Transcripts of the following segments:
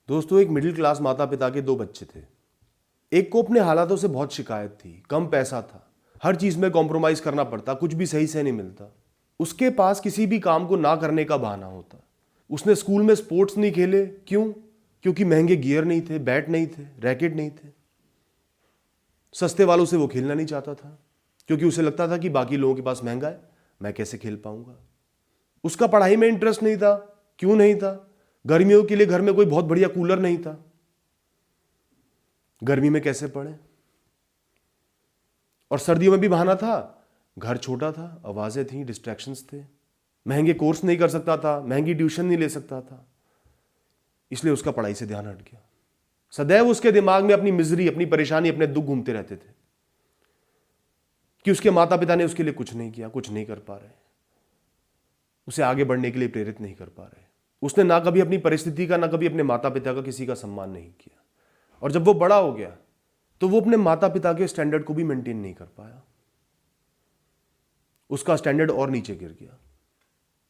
दोस्तों, एक middle class माता पिता के दो बच्चे थे। एक को अपने हालातों से बहुत शिकायत थी। कम पैसा था, हर चीज में कॉम्प्रोमाइज करना पड़ता, कुछ भी सही से नहीं मिलता। उसके पास किसी भी काम को ना करने का बहाना होता। उसने स्कूल में स्पोर्ट्स नहीं खेले। क्यों? क्योंकि महंगे गियर नहीं थे, बैट नहीं थे, रैकेट नहीं थे। सस्ते वालों से वो खेलना नहीं चाहता था, क्योंकि उसे लगता था कि बाकी लोगों के पास महंगा है, मैं कैसे खेल पाऊंगा। उसका पढ़ाई में इंटरेस्ट नहीं था। क्यों नहीं था? गर्मियों के लिए घर में कोई बहुत बढ़िया कूलर नहीं था, गर्मी में कैसे पढ़े। और सर्दियों में भी बहाना था, घर छोटा था, आवाजें थी, डिस्ट्रैक्शंस थे, महंगे कोर्स नहीं कर सकता था, महंगी ट्यूशन नहीं ले सकता था। इसलिए उसका पढ़ाई से ध्यान हट गया। सदैव उसके दिमाग में अपनी मिजरी, अपनी परेशानी, अपने दुख घूमते रहते थे कि उसके माता पिता ने उसके लिए कुछ नहीं किया, कुछ नहीं कर पा रहे, उसे आगे बढ़ने के लिए प्रेरित नहीं कर पा रहे। उसने ना कभी अपनी परिस्थिति का, ना कभी अपने माता पिता का, किसी का सम्मान नहीं किया। और जब वो बड़ा हो गया तो वो अपने माता पिता के स्टैंडर्ड को भी मेंटेन नहीं कर पाया। उसका स्टैंडर्ड और नीचे गिर गया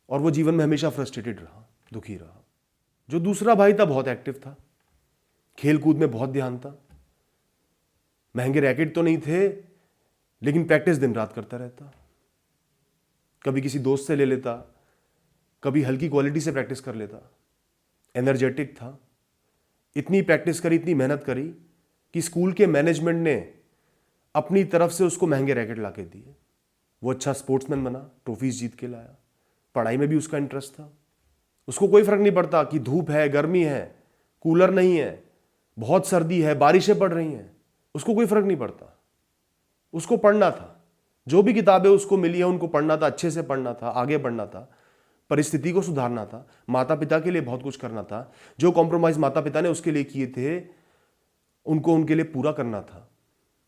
और वो जीवन में हमेशा फ्रस्ट्रेटेड रहा, दुखी रहा। जो दूसरा भाई था बहुत एक्टिव था, खेल कूद में बहुत ध्यान था, महंगे रैकेट तो नहीं थे लेकिन प्रैक्टिस दिन रात करता रहता। कभी किसी दोस्त से ले लेता, कभी हल्की क्वालिटी से प्रैक्टिस कर लेता। एनर्जेटिक था, इतनी प्रैक्टिस करी, इतनी मेहनत करी कि स्कूल के मैनेजमेंट ने अपनी तरफ से उसको महंगे रैकेट ला के दिए। वो अच्छा स्पोर्ट्समैन बना, ट्रॉफीज जीत के लाया। पढ़ाई में भी उसका इंटरेस्ट था। उसको कोई फर्क नहीं पड़ता कि धूप है, गर्मी है, कूलर नहीं है, बहुत सर्दी है, बारिशें पड़ रही हैं, उसको कोई फर्क नहीं पड़ता। उसको पढ़ना था, जो भी किताबें उसको मिली है उनको पढ़ना था, अच्छे से पढ़ना था, आगे बढ़ना था, परिस्थिति को सुधारना था, माता पिता के लिए बहुत कुछ करना था। जो कॉम्प्रोमाइज माता पिता ने उसके लिए किए थे उनको उनके लिए पूरा करना था।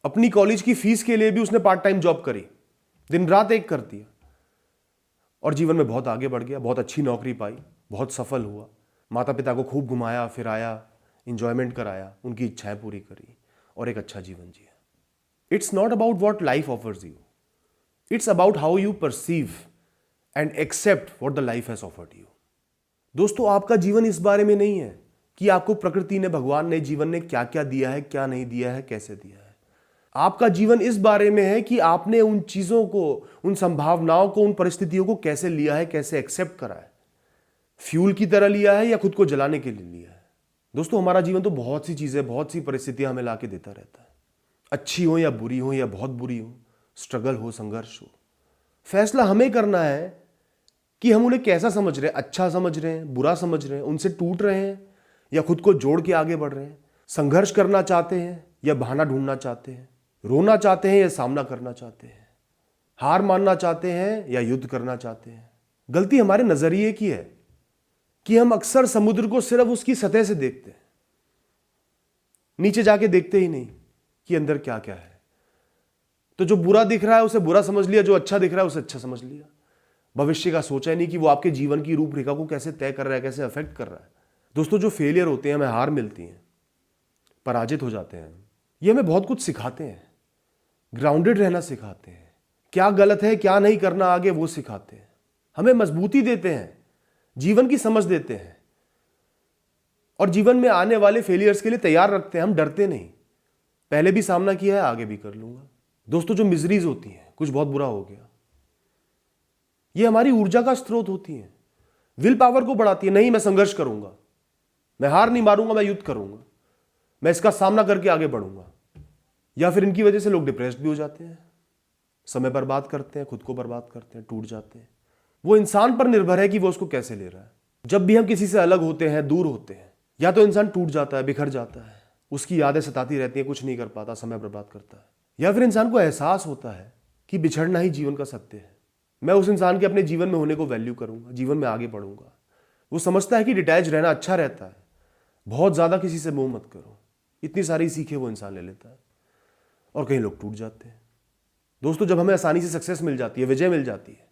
अपनी कॉलेज की फीस के लिए भी उसने पार्ट टाइम जॉब करी, दिन रात एक कर दिया और जीवन में बहुत आगे बढ़ गया, बहुत अच्छी नौकरी पाई, बहुत सफल हुआ। माता पिता को खूब घुमाया फिराया, इंजॉयमेंट कराया, उनकी इच्छाएं पूरी करी और एक अच्छा जीवन जिया। It's not about what life offers you, it's about how you perceive and accept what the life has offered you. दोस्तों, आपका जीवन इस बारे में नहीं है कि आपको प्रकृति ने, भगवान ने, जीवन ने क्या क्या दिया है, क्या नहीं दिया है, कैसे दिया है। आपका जीवन इस बारे में है कि आपने उन चीजों को, उन संभावनाओं को, उन परिस्थितियों को कैसे लिया है, कैसे एक्सेप्ट करा है। फ्यूल की तरह लिया है या खुद को जलाने के लिए लिया है। दोस्तों, हमारा जीवन तो बहुत सी चीजें, बहुत सी परिस्थितियां हमें लाके देता रहता है, अच्छी हो या बुरी हो या बहुत बुरी हो, स्ट्रगल हो, संघर्ष हो। फैसला हमें करना है कि हम उन्हें कैसा समझ रहे हैं, अच्छा समझ रहे हैं, बुरा समझ रहे हैं, उनसे टूट रहे हैं या खुद को जोड़ के आगे बढ़ रहे हैं, संघर्ष करना चाहते हैं या बहाना ढूंढना चाहते हैं, रोना चाहते हैं या सामना करना चाहते हैं, हार मानना चाहते हैं या युद्ध करना चाहते हैं। गलती हमारे नजरिए की है कि हम अक्सर समुद्र को सिर्फ उसकी सतह से देखते हैं, नीचे जाके देखते ही नहीं कि अंदर क्या क्या है। तो जो बुरा दिख रहा है उसे बुरा समझ लिया, जो अच्छा दिख रहा है उसे अच्छा समझ लिया। भविष्य का सोचा ही नहीं कि वो आपके जीवन की रूपरेखा को कैसे तय कर रहा है, कैसे अफेक्ट कर रहा है। दोस्तों, जो फेलियर होते हैं, हमें हार मिलती है, पराजित हो जाते हैं, ये हमें बहुत कुछ सिखाते हैं। ग्राउंडेड रहना सिखाते हैं, क्या गलत है क्या नहीं करना आगे वो सिखाते हैं, हमें मजबूती देते हैं, जीवन की समझ देते हैं और जीवन में आने वाले फेलियर्स के लिए तैयार रखते हैं। हम डरते नहीं, पहले भी सामना किया है, आगे भी कर लूंगा। दोस्तों, जो मिजरीज होती हैं, कुछ बहुत बुरा हो गया, ये हमारी ऊर्जा का स्रोत होती है, विल पावर को बढ़ाती है। नहीं, मैं संघर्ष करूंगा, मैं हार नहीं मारूंगा, मैं युद्ध करूंगा, मैं इसका सामना करके आगे बढ़ूंगा। या फिर इनकी वजह से लोग डिप्रेस्ड भी हो जाते हैं, समय बर्बाद करते हैं, खुद को बर्बाद करते हैं, टूट जाते हैं। वो इंसान पर निर्भर है कि वो उसको कैसे ले रहा है। जब भी हम किसी से अलग होते हैं, दूर होते हैं, या तो इंसान टूट जाता है, बिखर जाता है, उसकी यादें सताती रहती हैं, कुछ नहीं कर पाता, समय बर्बाद करता है। या फिर इंसान को एहसास होता है कि बिछड़ना ही जीवन का सत्य है, मैं उस इंसान के अपने जीवन में होने को वैल्यू करूंगा, जीवन में आगे बढ़ूंगा। वो समझता है कि डिटैच रहना अच्छा रहता है, बहुत ज्यादा किसी से मोह मत करो। इतनी सारी सीखें वो इंसान ले लेता है और कई लोग टूट जाते हैं। दोस्तों, जब हमें आसानी से सक्सेस मिल जाती है, विजय मिल जाती है,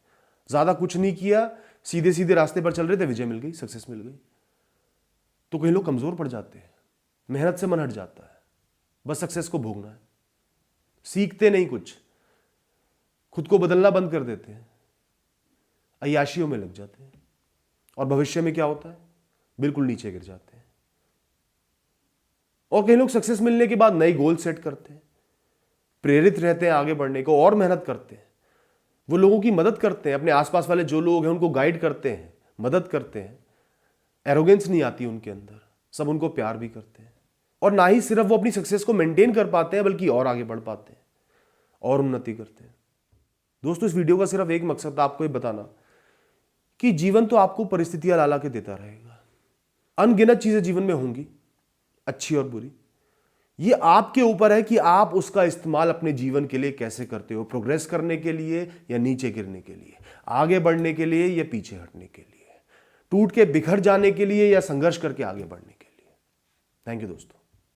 ज्यादा कुछ नहीं किया, सीधे सीधे रास्ते पर चल रहे थे, विजय मिल गई, सक्सेस मिल गई, तो कई लोग कमजोर पड़ जाते हैं, मेहनत से मन हट जाता है, बस सक्सेस को भोगना है, सीखते नहीं कुछ, खुद को बदलना बंद कर देते हैं, अय्याशियों में लग जाते हैं और भविष्य में क्या होता है, बिल्कुल नीचे गिर जाते हैं। और कई लोग सक्सेस मिलने के बाद नई गोल सेट करते हैं, प्रेरित रहते हैं आगे बढ़ने को और मेहनत करते हैं। वो लोगों की मदद करते हैं, अपने आसपास वाले जो लोग हैं उनको गाइड करते हैं, मदद करते हैं। एरोगेंस नहीं आती उनके अंदर, सब उनको प्यार भी करते हैं। और ना ही सिर्फ वो अपनी सक्सेस को मेंटेन कर पाते हैं बल्कि और आगे बढ़ पाते हैं और उन्नति करते हैं। दोस्तों, इस वीडियो का सिर्फ एक मकसद था, आपको ये बताना कि जीवन तो आपको परिस्थितियां ला के देता रहेगा। अनगिनत चीजें जीवन में होंगी, अच्छी और बुरी। ये आपके ऊपर है कि आप उसका इस्तेमाल अपने जीवन के लिए कैसे करते हो, प्रोग्रेस करने के लिए या नीचे गिरने के लिए, आगे बढ़ने के लिए या पीछे हटने के लिए, टूट के बिखर जाने के लिए या संघर्ष करके आगे बढ़ने के लिए। थैंक यू दोस्तों।